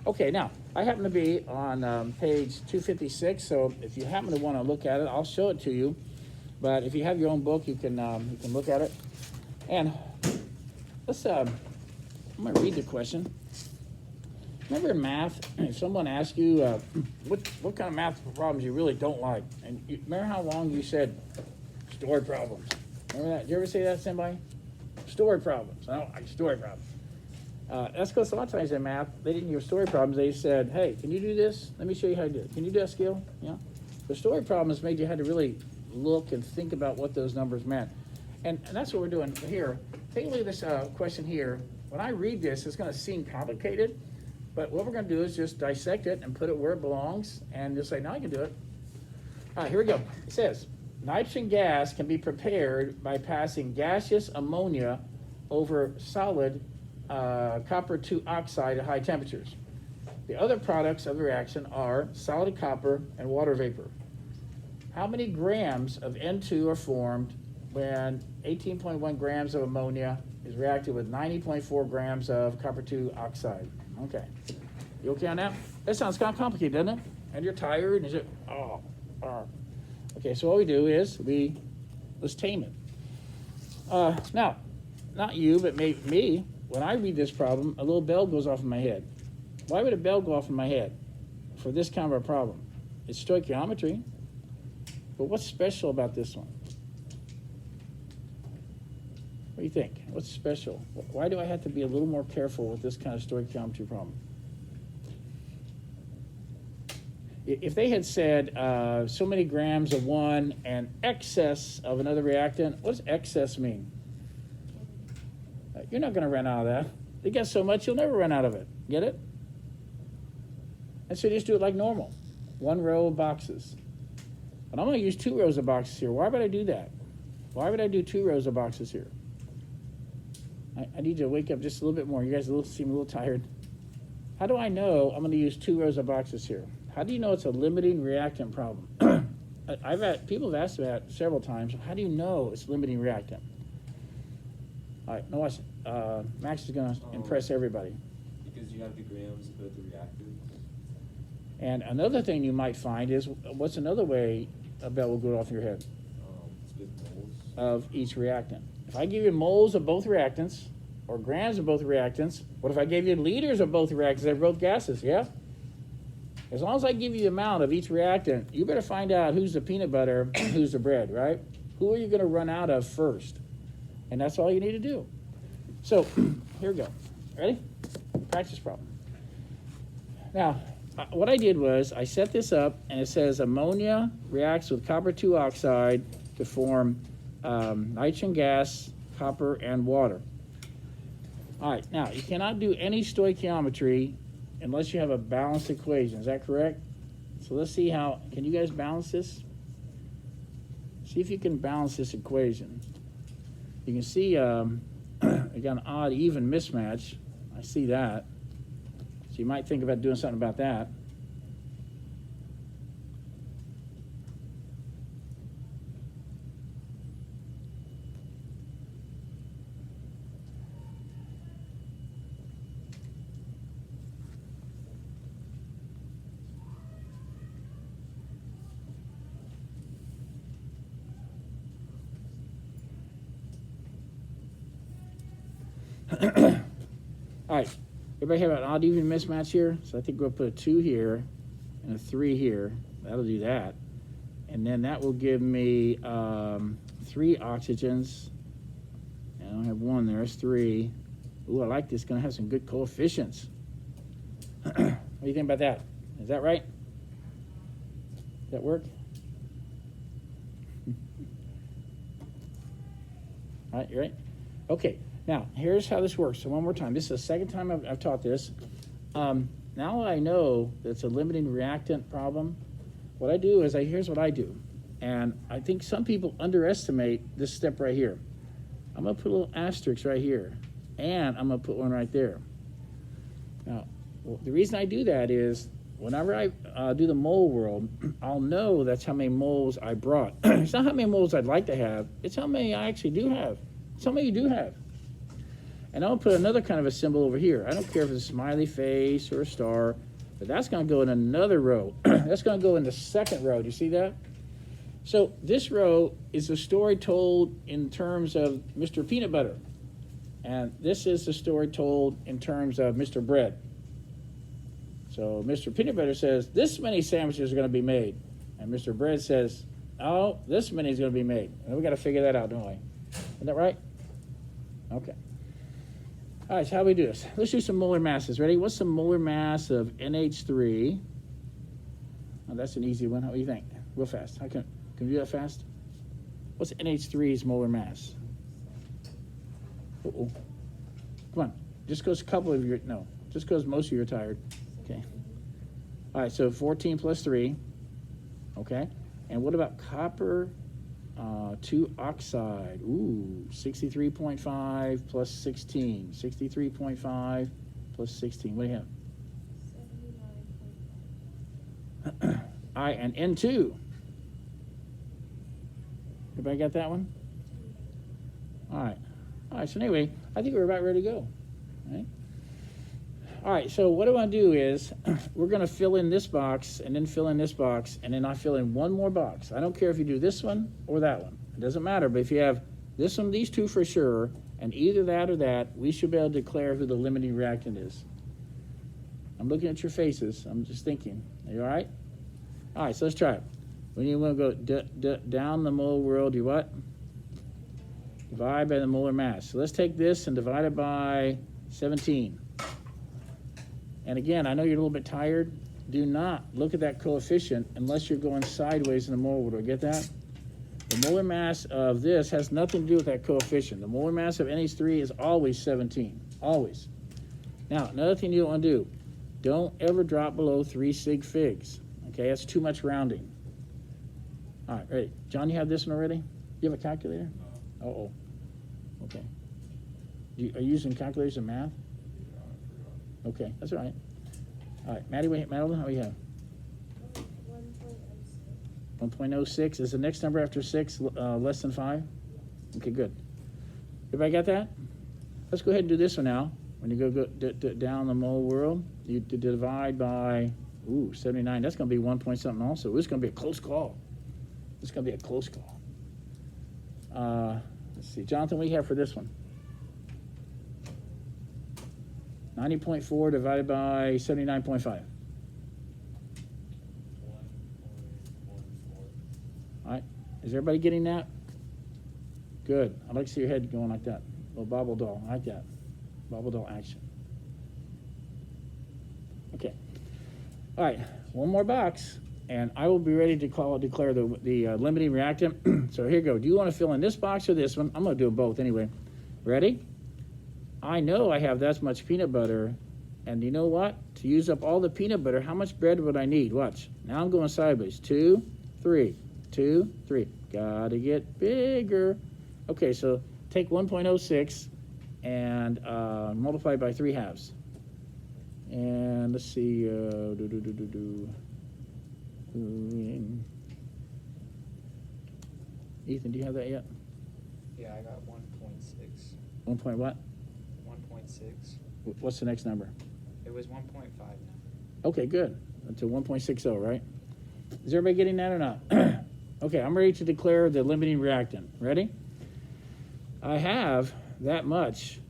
Okay, now, I happen to be on page 256, so if you happen to want to look at it, I'll show it to you. But if you have your own book, you can look at it. And let's, I'm going to read the question. Remember in math, if someone asks you what kind of math problems you really don't like, and remember how long you said story problems? Remember that? Did you ever say that to somebody? Story problems. I don't like story problems. That's because a lot of times in math, they didn't use story problems. They said, hey, can you do this? Let me show you how to do it. Can you do that skill? Yeah. The story problems made you had to really look and think about what those numbers meant. And that's what we're doing here. Take a look at this question here. When I read this, it's going to seem complicated, but what we're going to do is just dissect it and put it where it belongs and just say, now I can do it. All right, here we go. It says, nitrogen gas can be prepared by passing gaseous ammonia over solid copper 2 oxide at high temperatures. The other products of the reaction are solid copper and water vapor. How many grams of N2 are formed when 18.1 grams of ammonia is reacted with 90.4 grams of copper 2 oxide? Okay. You okay on that? That sounds kind of complicated, doesn't it? And you're tired, and is it? Okay, so what we do is let's tame it. Now, not you, but me. When I read this problem, a little bell goes off in my head. Why would a bell go off in my head for this kind of a problem? It's stoichiometry. But what's special about this one? What do you think? What's special? Why do I have to be a little more careful with this kind of stoichiometry problem? If they had said so many grams of one and excess of another reactant, what does excess mean? You're not going to run out of that. They got so much, you'll never run out of it. Get it? And so just do it like normal. One row of boxes. But I'm going to use 2 rows of boxes here. Why would I do that? Why would I do 2 rows of boxes here? I need you to wake up just a little bit more. You guys seem a little tired. How do I know I'm going to use 2 rows of boxes here? How do you know it's a limiting reactant problem? People have asked that several times. How do you know it's limiting reactant? All right, now watch. Max is going to impress everybody. Because you have the grams of both the reactants. And another thing you might find is, what's another way a bell will go off your head? It's with moles. Of each reactant. If I give you moles of both reactants, or grams of both reactants, what if I gave you liters of both reactants? They're both gases, yeah? As long as I give you the amount of each reactant, you better find out who's the peanut butter and who's the bread, right? Who are you going to run out of first? And that's all you need to do. So, here we go. Ready? Practice problem. Now, what I did was I set this up, and it says ammonia reacts with copper 2 oxide to form nitrogen gas, copper, and water. All right, now, you cannot do any stoichiometry unless you have a balanced equation. Is that correct? So let's see how, can you guys balance this? See if you can balance this equation. You can see you got an odd even mismatch. I see that. So you might think about doing something about that. All right, everybody have an odd even mismatch here? So I think we'll put a 2 here and a 3 here. That'll do that. And then that will give me 3 oxygens. And I don't have 1 there, it's 3. Ooh, I like this, gonna have some good coefficients. What do you think about that? Is that right? Does that work? All right, you right? Okay. Now, here's how this works. So one more time. This is the second time I've taught this. Now I know that it's a limiting reactant problem. What I do is, here's what I do. And I think some people underestimate this step right here. I'm going to put a little asterisk right here. And I'm going to put one right there. Now, the reason I do that is, whenever I do the mole world, I'll know that's how many moles I brought. It's not how many moles I'd like to have. It's how many I actually do have. It's how many you do have. And I'll put another kind of a symbol over here. I don't care if it's a smiley face or a star, but that's going to go in another row. That's going to go in the second row. Do you see that? So this row is a story told in terms of Mr. Peanut Butter. And this is the story told in terms of Mr. Bread. So Mr. Peanut Butter says, this many sandwiches are going to be made. And Mr. Bread says, oh, this many is going to be made. And we got to figure that out, don't we? Isn't that right? Okay. All right, so how do we do this? Let's do some molar masses. Ready? What's the molar mass of NH3? Oh, that's an easy one. How do you think? Real fast. Can we do that fast? What's NH3's molar mass? Uh-oh. Come on. Just because a couple of you, no. Just because most of you are tired. Okay. All right, so 14 plus 3. Okay. And what about copper 2 oxide? Ooh, 63.5 plus 16. 63.5 plus 16. What do you have? 79.5. All right, and N2. Everybody got that one? All right. All right, so anyway, I think we're about ready to go. All right. All right, so what I want to do is we're going to fill in this box and then fill in this box and then I fill in one more box. I don't care if you do this one or that one. It doesn't matter, but if you have this one, these two for sure, and either that or that, we should be able to declare who the limiting reactant is. I'm looking at your faces. I'm just thinking. Are you all right? All right, so let's try it. When you want to go down the mole world, you what? Divide by the molar mass. So let's take this and divide it by 17. And again, I know you're a little bit tired. Do not look at that coefficient unless you're going sideways in the molar world. Get that? The molar mass of this has nothing to do with that coefficient. The molar mass of NH3 is always 17. Always. Now, another thing you don't want to do, don't ever drop below 3 sig figs. Okay, that's too much rounding. All right, ready. John, you have this one already? You have a calculator? Uh-oh. Okay. Are you using calculators in math? Okay, that's all right. All right, Madeline, how do you have? 1.06. Is the next number after 6 less than 5? Okay, good. Everybody got that? Let's go ahead and do this one now. When you go down the mole world, you divide by, 79. That's going to be 1 point something also. It's going to be a close call. It's going to be a close call. Let's see. Jonathan, what do you have for this one? 90.4 divided by 79.5. 1.14. All right. Is everybody getting that? Good. I'd like to see your head going like that. Little bobble doll. I like that. Bobble doll action. Okay. All right. One more box, and I will be ready to declare the limiting reactant. So here you go. Do you want to fill in this box or this one? I'm going to do them both anyway. Ready? I know I have that much peanut butter, and you know what? To use up all the peanut butter, how much bread would I need? Watch. Now I'm going sideways. 2, 3, 2, 3. Gotta get bigger. Okay, so take 1.06 and multiply by 3 halves. And let's see. Ethan, do you have that yet? Yeah, I got 1.6. 1 point what? 1.6. What's the next number? It was 1.5 now. Okay, good. Until 1.60, right? Is everybody getting that or not? Okay, I'm ready to declare the limiting reactant. Ready? I have that much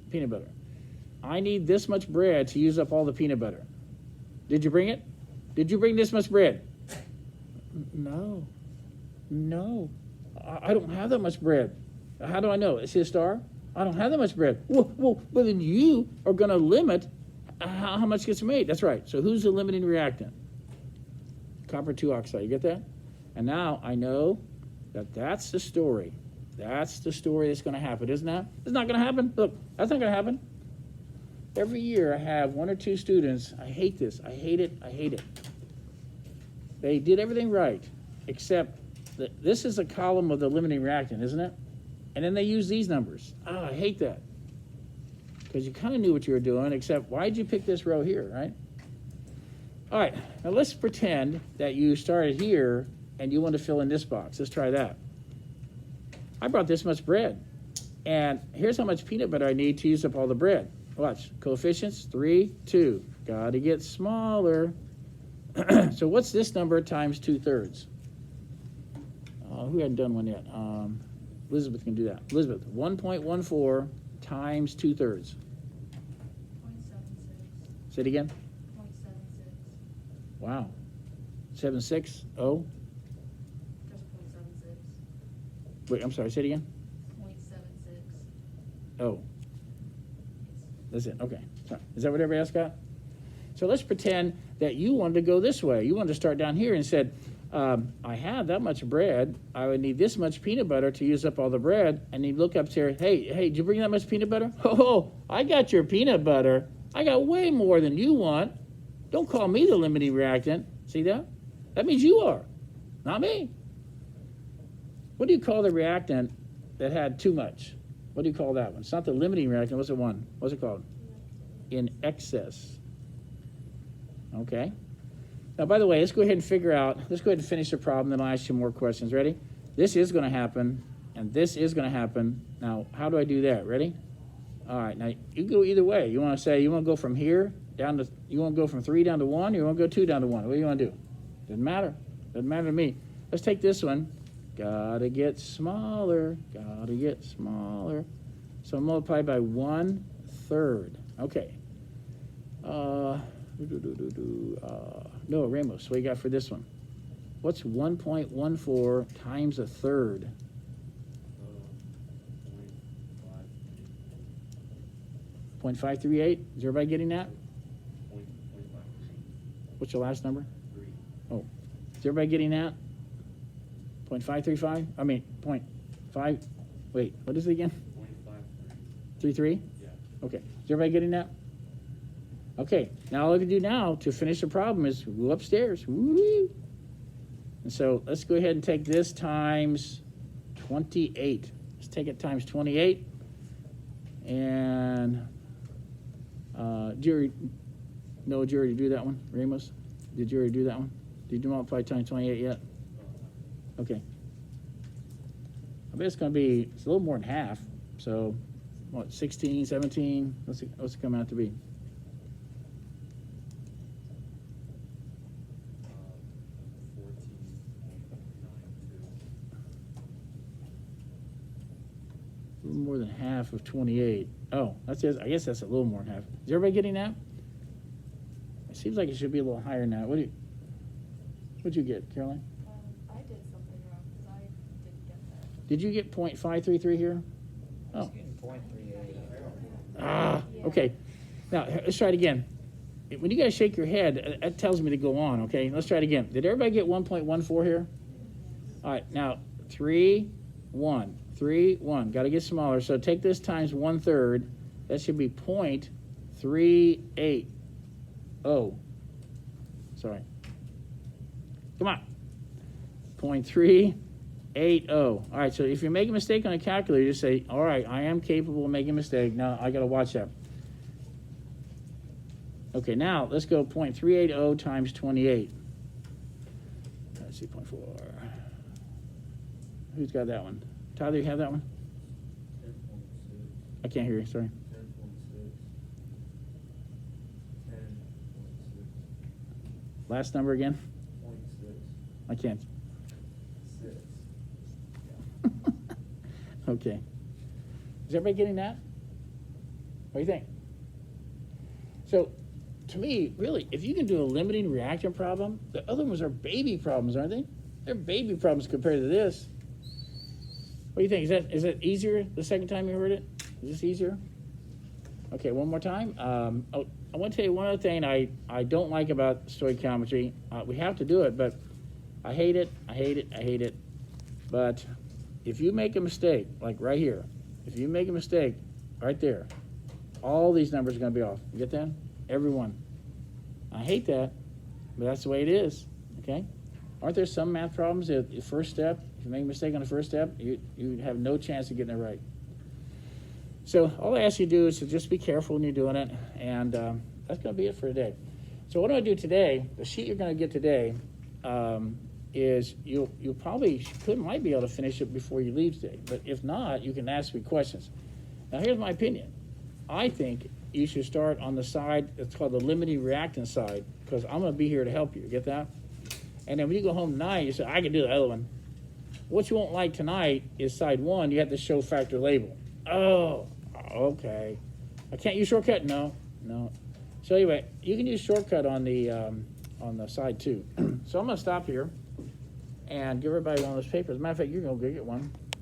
peanut butter. I need this much bread to use up all the peanut butter. Did you bring it? Did you bring this much bread? No. I don't have that much bread. How do I know? Is it a star? I don't have that much bread. Well, but then you are going to limit how much gets made. That's right. So who's the limiting reactant? Copper 2 oxide. You get that? And now I know that that's the story. That's the story that's going to happen, isn't that? It's not going to happen. Look, that's not going to happen. Every year I have 1 or 2 students. I hate this. I hate it. They did everything right, except that this is a column of the limiting reactant, isn't it? And then they use these numbers. Oh, I hate that. Because you kind of knew what you were doing, except why'd you pick this row here, right? All right, now let's pretend that you started here and you want to fill in this box. Let's try that. I brought this much bread. And here's how much peanut butter I need to use up all the bread. Watch, coefficients, 3, 2. Gotta get smaller. So what's this number times 2/3? Who hadn't done one yet? Elizabeth can do that. Elizabeth, 1.14 times 2/3. 0.76. Say it again. 0.76. Wow. 76, oh. Just 0.76. Wait, I'm sorry, say it again. 0.76. Oh. That's it, okay. Sorry. Is that what everybody else got? So let's pretend that you wanted to go this way. You wanted to start down here and said, I have that much bread. I would need this much peanut butter to use up all the bread. And you look up here, hey, did you bring that much peanut butter? Oh, I got your peanut butter. I got way more than you want. Don't call me the limiting reactant. See that? That means you are, not me. What do you call the reactant that had too much? What do you call that one? It's not the limiting reactant. What's it one? What's it called? In excess. Okay. Now, by the way, let's go ahead and let's go ahead and finish the problem, then I'll ask you more questions. Ready? This is going to happen, and this is going to happen. Now, how do I do that? Ready? All right. Now, you go either way. You want to go from here down to, you want to go from 3 down to 1, or you want to go 2 down to 1? What do you want to do? Doesn't matter. Doesn't matter to me. Let's take this one. Gotta get smaller. Gotta get smaller. So multiply by 1/3. Okay. No, Ramos, what do you got for this one? What's 1.14 times 1/3? 0.538? Is everybody getting that? What's your last number? 3. Oh, is everybody getting that? 0.535? I mean, 0.5, wait, what is it again? 0.53. 33? Yeah. Okay, is everybody getting that? Okay, now all I can do now to finish the problem is go upstairs. Woo-hoo. And so let's go ahead and take this times 28. Let's take it times 28. And did you already do that one, Ramos? Did you already do that one? Did you multiply times 28 yet? Okay. I bet it's going to be, it's a little more than half. So, what, 16, 17? What's it come out to be? 14.92. A little more than half of 28. Oh, that's it. I guess that's a little more than half. Is everybody getting that? It seems like it should be a little higher now. What'd you get, Caroline? I did something wrong because I didn't get that. Did you get 0.533 here? I was Oh. getting 0.38. Ah, okay. Now, let's try it again. When you guys shake your head, that tells me to go on, okay? Let's try it again. Did everybody get 1.14 here? All right, now 3, 1. 3, 1. Got to get smaller. So take this times 1/3. That should be 0.380. Sorry. Come on. 0.380. All right, so if you make a mistake on a calculator, you just say, all right, I am capable of making a mistake. Now I got to watch that. Okay, now let's go 0.380 times 28. Let's see, 0.4. Who's got that one? Tyler, you have that one? 10.6. I can't hear you, sorry. 10.6. 10.6. Last number again? 0.6. I can't. 6. Okay. Is everybody getting that? What do you think? So, to me, really, if you can do a limiting reactant problem, the other ones are baby problems, aren't they? They're baby problems compared to this. What do you think? Is that easier the second time you heard it? Is this easier? Okay, one more time. I want to tell you one other thing I don't like about stoichiometry. We have to do it, but I hate it. But if you make a mistake, like right here, if you make a mistake right there, all these numbers are going to be off. You get that? Every one. I hate that, but that's the way it is. Okay? Aren't there some math problems that the first step, if you make a mistake on the first step, you have no chance of getting it right? So all I ask you to do is to just be careful when you're doing it, and that's going to be it for today. So what I'm going to do today, the sheet you're going to get today, is you'll probably might be able to finish it before you leave today. But if not, you can ask me questions. Now, here's my opinion. I think you should start on the side that's called the limiting reactant side, because I'm going to be here to help you. Get that? And then when you go home tonight, you say, I can do the other one. What you won't like tonight is side one. You have to show factor label. Oh, okay. I can't use shortcut? No. So anyway, you can use shortcut on the side two. So I'm going to stop here and give everybody one of those papers. As a matter of fact, you're going to go get one.